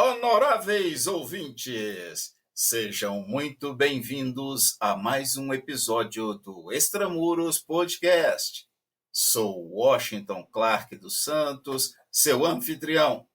Honoráveis ouvintes, sejam muito bem-vindos a mais um episódio do Extramuros Podcast. Sou Washington Clark dos Santos, seu anfitrião.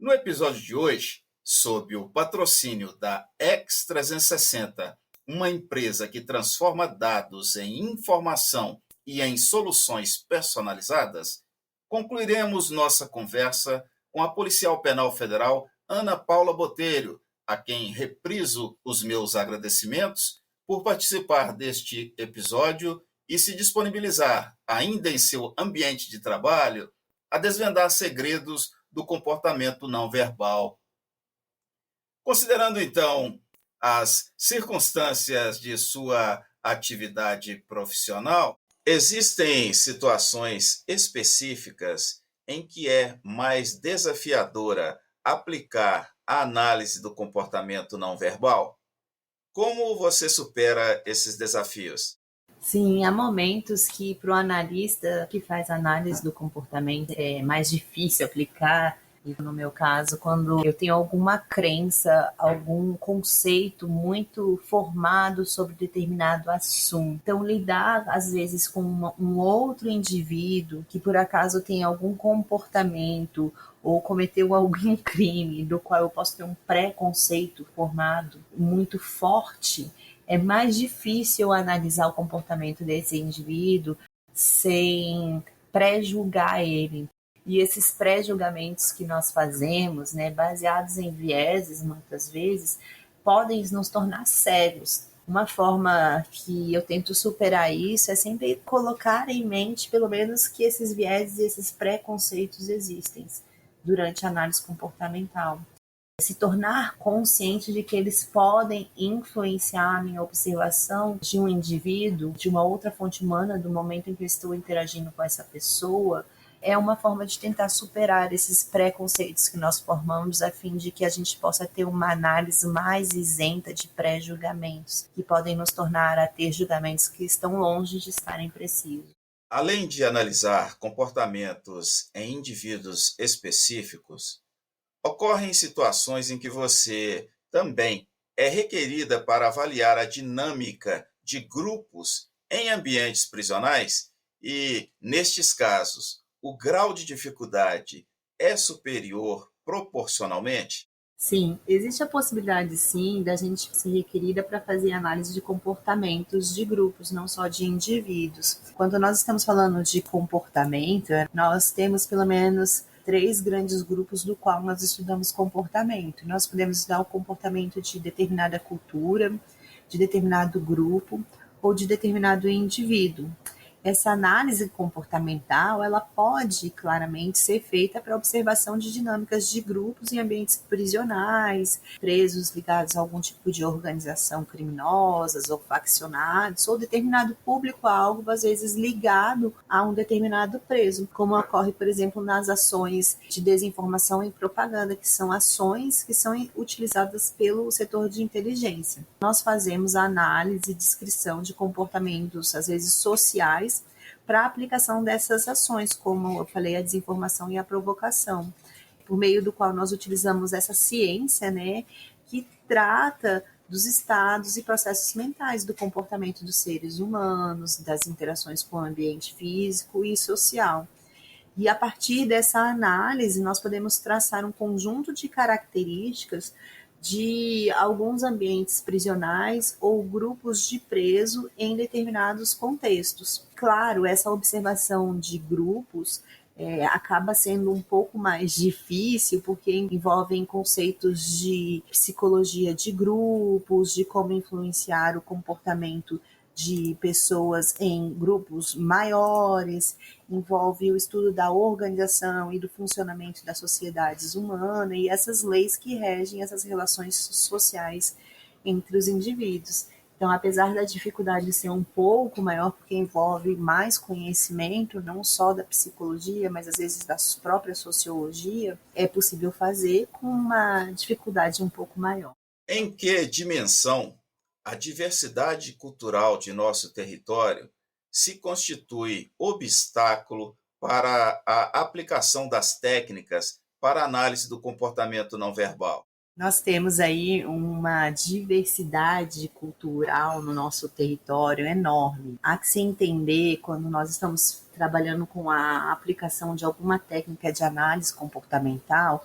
No episódio de hoje, sob o patrocínio da X360, uma empresa que transforma dados em informação e em soluções personalizadas, concluiremos nossa conversa com a policial penal federal Ana Paula Botelho, a quem repriso os meus agradecimentos por participar deste episódio e se disponibilizar, ainda em seu ambiente de trabalho, a desvendar segredos do comportamento não verbal. Considerando, então, as circunstâncias de sua atividade profissional, existem situações específicas em que é mais desafiadora aplicar a análise do comportamento não verbal? Como você supera esses desafios? Sim, há momentos que para o analista que faz análise do comportamento é mais difícil aplicar. E no meu caso, quando eu tenho alguma crença, algum conceito muito formado sobre determinado assunto. Então, lidar, às vezes, com um outro indivíduo que, por acaso, tem algum comportamento ou cometeu algum crime do qual eu posso ter um preconceito formado muito forte, é mais difícil analisar o comportamento desse indivíduo sem pré-julgar ele. E esses pré-julgamentos que nós fazemos, né, baseados em vieses, muitas vezes, podem nos tornar cegos. Uma forma que eu tento superar isso é sempre colocar em mente, pelo menos, que esses vieses e esses preconceitos existem durante a análise comportamental. Se tornar consciente de que eles podem influenciar a minha observação de um indivíduo, de uma outra fonte humana, do momento em que eu estou interagindo com essa pessoa, é uma forma de tentar superar esses preconceitos que nós formamos a fim de que a gente possa ter uma análise mais isenta de pré-julgamentos, que podem nos tornar a ter julgamentos que estão longe de estarem precisos. Além de analisar comportamentos em indivíduos específicos, ocorrem situações em que você também é requerida para avaliar a dinâmica de grupos em ambientes prisionais e, nestes casos, o grau de dificuldade é superior proporcionalmente? Sim, existe a possibilidade, sim, da gente ser requerida para fazer análise de comportamentos de grupos, não só de indivíduos. Quando nós estamos falando de comportamento, nós temos pelo menos 3 grandes grupos do qual nós estudamos comportamento. Nós podemos estudar o comportamento de determinada cultura, de determinado grupo ou de determinado indivíduo. Essa análise comportamental, ela pode claramente ser feita para observação de dinâmicas de grupos em ambientes prisionais, presos ligados a algum tipo de organização criminosas ou faccionados, ou determinado público-alvo, às vezes ligado a um determinado preso, como ocorre, por exemplo, nas ações de desinformação e propaganda, que são ações que são utilizadas pelo setor de inteligência. Nós fazemos a análise e descrição de comportamentos, às vezes sociais, para a aplicação dessas ações, como eu falei, a desinformação e a provocação, por meio do qual nós utilizamos essa ciência, né, que trata dos estados e processos mentais do comportamento dos seres humanos, das interações com o ambiente físico e social. E a partir dessa análise, nós podemos traçar um conjunto de características de alguns ambientes prisionais ou grupos de preso em determinados contextos. Claro, essa observação de grupos acaba sendo um pouco mais difícil, porque envolvem conceitos de psicologia de grupos, de como influenciar o comportamento de pessoas em grupos maiores, envolve o estudo da organização e do funcionamento das sociedades humanas e essas leis que regem essas relações sociais entre os indivíduos. Então, apesar da dificuldade ser um pouco maior, porque envolve mais conhecimento, não só da psicologia, mas às vezes da própria sociologia, é possível fazer com uma dificuldade um pouco maior. Em que dimensão a diversidade cultural de nosso território se constitui obstáculo para a aplicação das técnicas para a análise do comportamento não verbal? Nós temos aí uma diversidade cultural no nosso território enorme. Há que se entender, quando nós estamos trabalhando com a aplicação de alguma técnica de análise comportamental,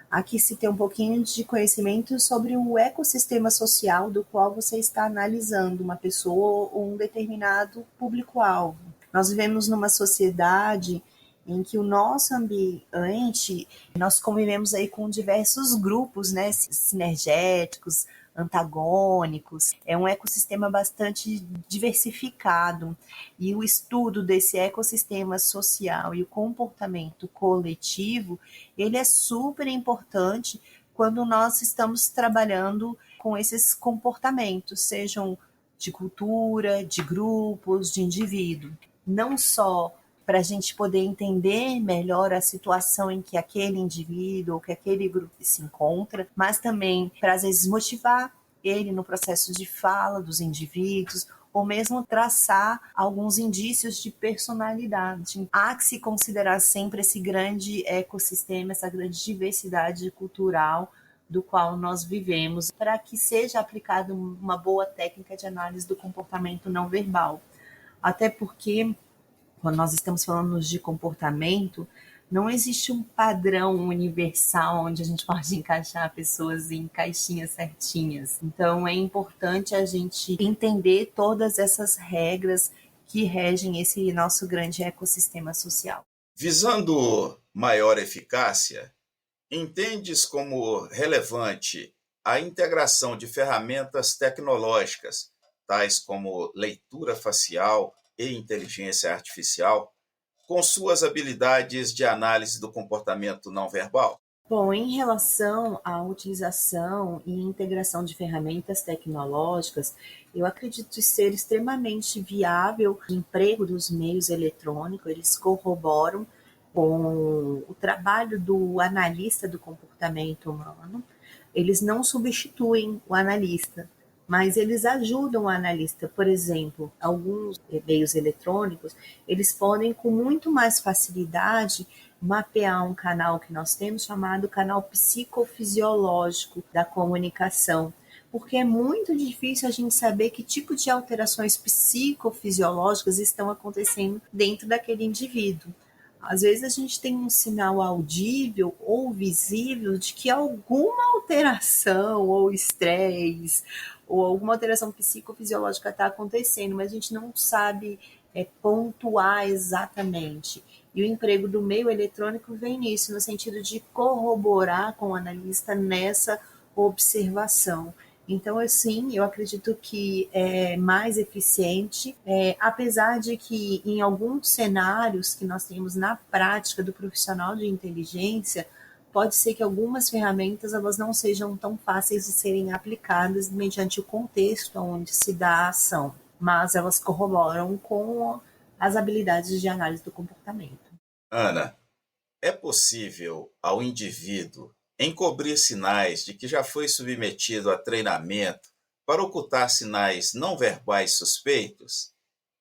há que se ter um pouquinho de conhecimento sobre o ecossistema social do qual você está analisando uma pessoa ou um determinado público-alvo. Nós vivemos numa sociedade em que o nosso ambiente, nós convivemos aí com diversos grupos, né, sinergéticos, antagônicos, é um ecossistema bastante diversificado, e o estudo desse ecossistema social e o comportamento coletivo, ele é super importante quando nós estamos trabalhando com esses comportamentos, sejam de cultura, de grupos, de indivíduo. Não só para a gente poder entender melhor a situação em que aquele indivíduo ou que aquele grupo se encontra, mas também para, às vezes, motivar ele no processo de fala dos indivíduos, ou mesmo traçar alguns indícios de personalidade. Há que se considerar sempre esse grande ecossistema, essa grande diversidade cultural do qual nós vivemos, para que seja aplicada uma boa técnica de análise do comportamento não verbal. Até porque, quando nós estamos falando de comportamento, não existe um padrão universal onde a gente pode encaixar pessoas em caixinhas certinhas. Então, é importante a gente entender todas essas regras que regem esse nosso grande ecossistema social. Visando maior eficácia, entendes como relevante a integração de ferramentas tecnológicas, tais como leitura facial e inteligência artificial, com suas habilidades de análise do comportamento não verbal? Bom, em relação à utilização e integração de ferramentas tecnológicas, eu acredito ser extremamente viável o emprego dos meios eletrônicos. Eles corroboram com o trabalho do analista do comportamento humano. Eles não substituem o analista, mas eles ajudam o analista. Por exemplo, alguns meios eletrônicos, eles podem com muito mais facilidade mapear um canal que nós temos chamado canal psicofisiológico da comunicação, porque é muito difícil a gente saber que tipo de alterações psicofisiológicas estão acontecendo dentro daquele indivíduo. Às vezes a gente tem um sinal audível ou visível de que alguma alteração ou estresse ou alguma alteração psicofisiológica está acontecendo, mas a gente não sabe pontuar exatamente. E o emprego do meio eletrônico vem nisso, no sentido de corroborar com o analista nessa observação. Então, assim, eu acredito que é mais eficiente, apesar de que em alguns cenários que nós temos na prática do profissional de inteligência, pode ser que algumas ferramentas elas não sejam tão fáceis de serem aplicadas mediante o contexto onde se dá a ação, mas elas corroboram com as habilidades de análise do comportamento. Ana, é possível ao indivíduo encobrir sinais de que já foi submetido a treinamento para ocultar sinais não verbais suspeitos?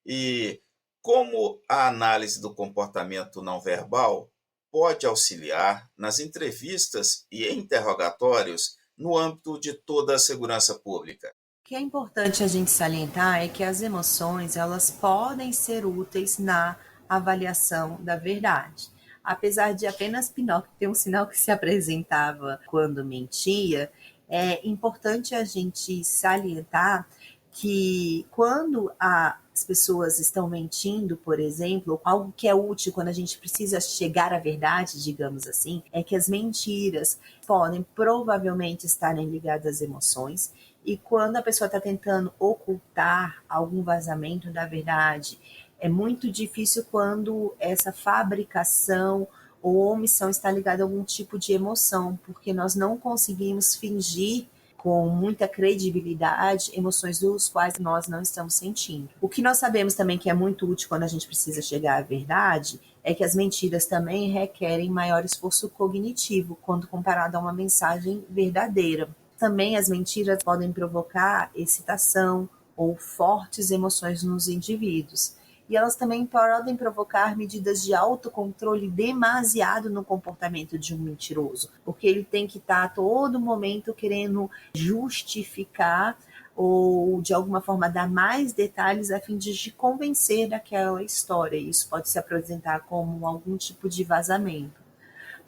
E como a análise do comportamento não verbal pode auxiliar nas entrevistas e interrogatórios no âmbito de toda a segurança pública? O que é importante a gente salientar é que as emoções elas podem ser úteis na avaliação da verdade. Apesar de apenas Pinóquio ter um sinal que se apresentava quando mentia, é importante a gente salientar que quando as pessoas estão mentindo, por exemplo, algo que é útil quando a gente precisa chegar à verdade, digamos assim, é que as mentiras podem provavelmente estarem ligadas às emoções, e quando a pessoa está tentando ocultar algum vazamento da verdade, é muito difícil quando essa fabricação ou omissão está ligada a algum tipo de emoção, porque nós não conseguimos fingir com muita credibilidade emoções dos quais nós não estamos sentindo. O que nós sabemos também que é muito útil quando a gente precisa chegar à verdade é que as mentiras também requerem maior esforço cognitivo quando comparado a uma mensagem verdadeira. Também as mentiras podem provocar excitação ou fortes emoções nos indivíduos. e elas também podem provocar medidas de autocontrole demasiado no comportamento de um mentiroso, porque ele tem que estar a todo momento querendo justificar ou de alguma forma dar mais detalhes a fim de convencer daquela história. Isso pode se apresentar como algum tipo de vazamento.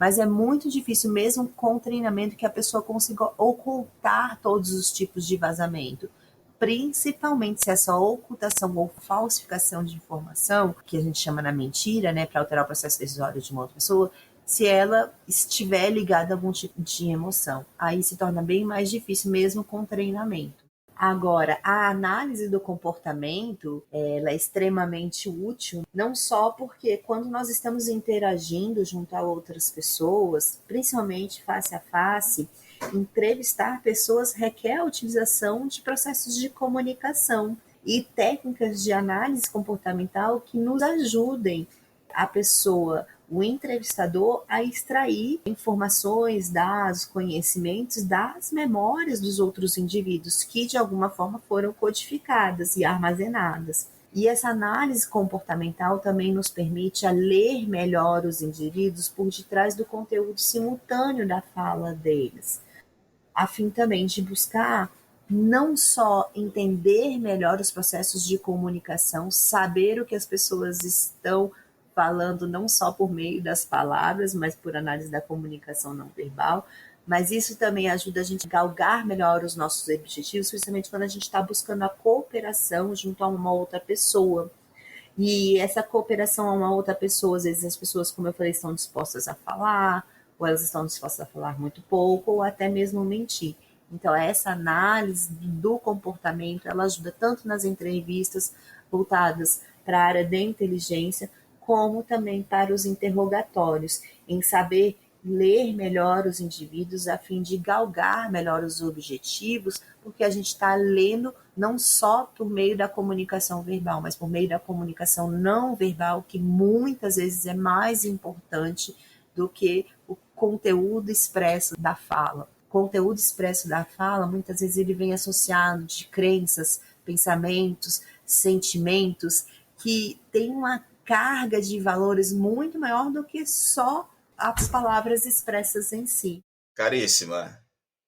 Mas é muito difícil, mesmo com treinamento, que a pessoa consiga ocultar todos os tipos de vazamento. Principalmente se essa ocultação ou falsificação de informação, que a gente chama na mentira, né, para alterar o processo decisório de uma outra pessoa, se ela estiver ligada a algum tipo de emoção. Aí se torna bem mais difícil, mesmo com treinamento. Agora, a análise do comportamento, ela é extremamente útil, não só porque quando nós estamos interagindo junto a outras pessoas, principalmente face a face, entrevistar pessoas requer a utilização de processos de comunicação e técnicas de análise comportamental que nos ajudem a pessoa, o entrevistador, a extrair informações, dados, conhecimentos das memórias dos outros indivíduos que de alguma forma foram codificadas e armazenadas. E essa análise comportamental também nos permite a ler melhor os indivíduos por detrás do conteúdo simultâneo da fala deles, a fim também de buscar não só entender melhor os processos de comunicação, saber o que as pessoas estão falando não só por meio das palavras, mas por análise da comunicação não verbal, mas isso também ajuda a gente a galgar melhor os nossos objetivos, principalmente quando a gente está buscando a cooperação junto a uma outra pessoa. E essa cooperação a uma outra pessoa, às vezes as pessoas, como eu falei, estão dispostas a falar, ou elas estão dispostas a falar muito pouco, ou até mesmo mentir. Então, essa análise do comportamento, ela ajuda tanto nas entrevistas voltadas para a área da inteligência, como também para os interrogatórios, em saber ler melhor os indivíduos a fim de galgar melhor os objetivos, porque a gente está lendo não só por meio da comunicação verbal, mas por meio da comunicação não verbal, que muitas vezes é mais importante do que o conteúdo expresso da fala. O conteúdo expresso da fala, muitas vezes ele vem associado de crenças, pensamentos, sentimentos, que tem uma carga de valores muito maior do que só as palavras expressas em si. Caríssima,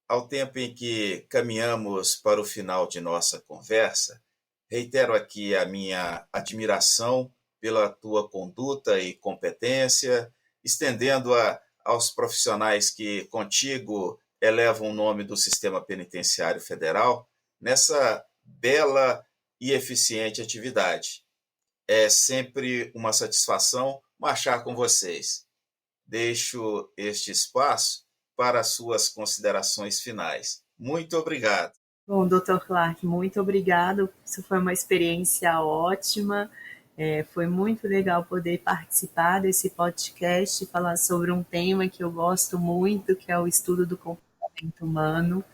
ao tempo em que caminhamos para o final de nossa conversa, reitero aqui a minha admiração pela tua conduta e competência, estendendo-a aos profissionais que contigo elevam o nome do Sistema Penitenciário Federal nessa bela e eficiente atividade. É sempre uma satisfação marchar com vocês. Deixo este espaço para as suas considerações finais. Muito obrigado. Bom, Dr. Clark, muito obrigado. Isso foi uma experiência ótima. Foi muito legal poder participar desse podcast e falar sobre um tema que eu gosto muito, que é o estudo do comportamento humano.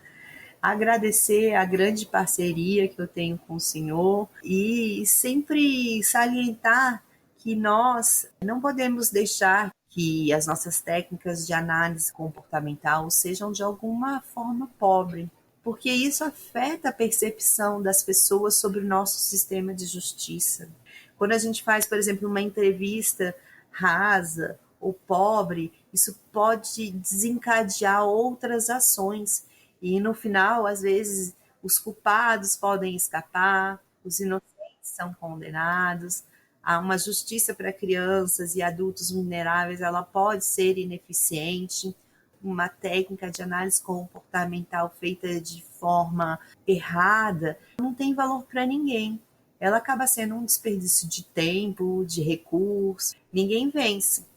Agradecer a grande parceria que eu tenho com o senhor e sempre salientar que nós não podemos deixar que as nossas técnicas de análise comportamental sejam de alguma forma pobres, porque isso afeta a percepção das pessoas sobre o nosso sistema de justiça. Quando a gente faz, por exemplo, uma entrevista rasa ou pobre, isso pode desencadear outras ações. E no final, às vezes, os culpados podem escapar, os inocentes são condenados. Há uma justiça para crianças e adultos vulneráveis, ela pode ser ineficiente. Uma técnica de análise comportamental feita de forma errada não tem valor para ninguém. Ela acaba sendo um desperdício de tempo, de recursos. Ninguém vence.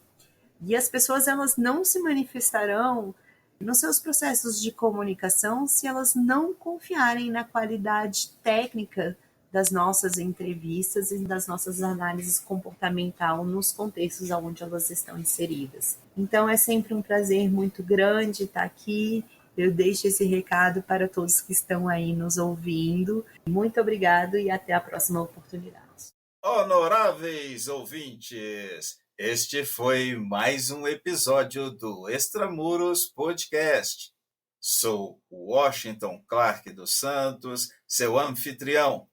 E as pessoas, elas não se manifestarão nos seus processos de comunicação se elas não confiarem na qualidade técnica das nossas entrevistas e das nossas análises comportamental nos contextos onde elas estão inseridas. Então é sempre um prazer muito grande estar aqui. Eu deixo esse recado para todos que estão aí nos ouvindo. Muito obrigado e até a próxima oportunidade. Honoráveis ouvintes, este foi mais um episódio do Extramuros Podcast. Sou Washington Clark dos Santos, seu anfitrião.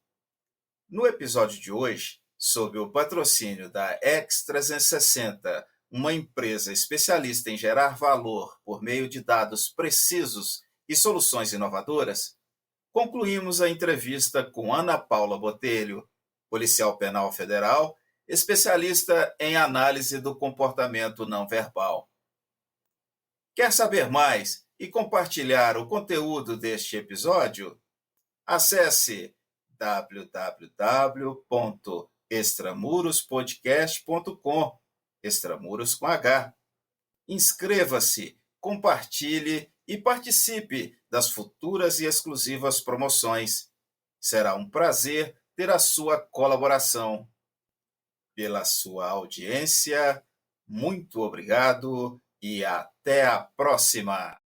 No episódio de hoje, sob o patrocínio da X360, uma empresa especialista em gerar valor por meio de dados precisos e soluções inovadoras, concluímos a entrevista com Ana Paula Botelho, policial penal federal, especialista em análise do comportamento não verbal. Quer saber mais e compartilhar o conteúdo deste episódio? Acesse www.extramurospodcast.com, Extramuros com H. Inscreva-se, compartilhe e participe das futuras e exclusivas promoções. Será um prazer ter a sua colaboração. Pela sua audiência, muito obrigado e até a próxima!